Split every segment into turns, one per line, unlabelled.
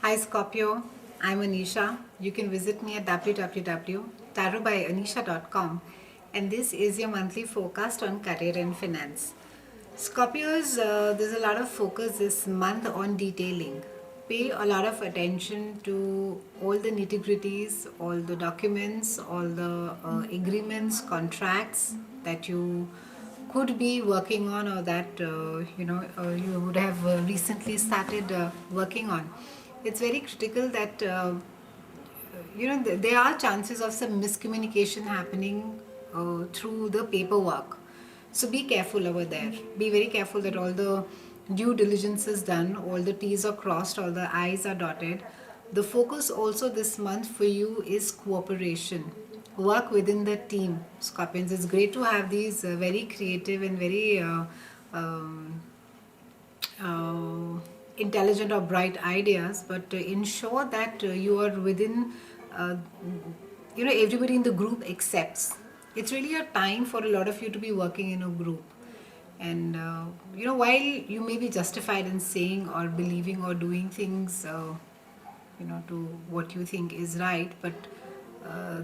Hi Scorpio, I'm Anisha. You can visit me at www.tarotbyanisha.com, and this is your monthly forecast on career and finance. Scorpios, there's a lot of focus this month on detailing. Pay a lot of attention to all the nitty gritties, all the documents, all the agreements, contracts that you could be working on, or that you would have recently started working on. It's very critical that there are chances of some miscommunication happening through the paperwork. So be careful over there. Be very careful that all the due diligence is done, all the T's are crossed, all the I's are dotted. The focus also this month for you is cooperation. Work within the team, Scorpions. It's great to have these very creative and very um, uh, intelligent or bright ideas, but ensure that you are within, uh, everybody in the group accepts. It's really a time for a lot of you to be working in a group. And, while you may be justified in saying or believing or doing things, to what you think is right, but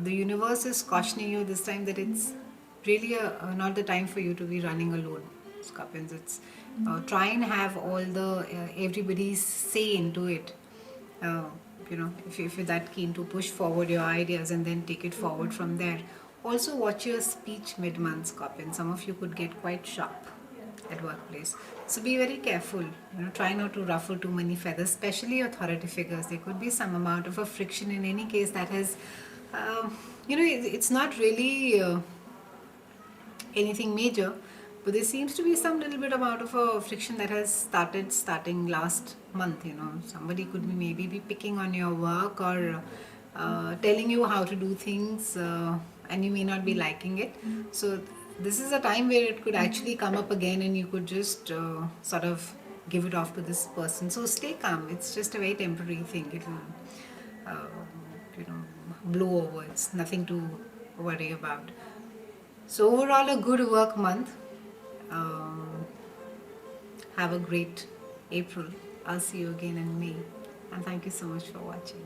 the universe is cautioning you this time that it's really not the time for you to be running alone, Scorpions. It's try and have all the everybody's say into it. uh, if you're that keen to push forward your ideas and then take it forward from there. Also watch your speech mid-month, Scorpion. Some of you could get quite sharp at workplace, so be very careful. Try not to ruffle too many feathers, especially authority figures. There could be some amount of a friction in any case that has it's not really anything major, but there seems to be some little bit amount of a friction that has starting last month. Somebody could be maybe be picking on your work, or telling you how to do things, and you may not be liking it. So this is a time where it could actually come up again, and you could just sort of give it off to this person. So stay calm. It's just a very temporary thing. It'll uh, you know blow over. It's nothing to worry about. So overall, a good work month. Um, have a great April. I'll see you again in May. And thank you so much for watching.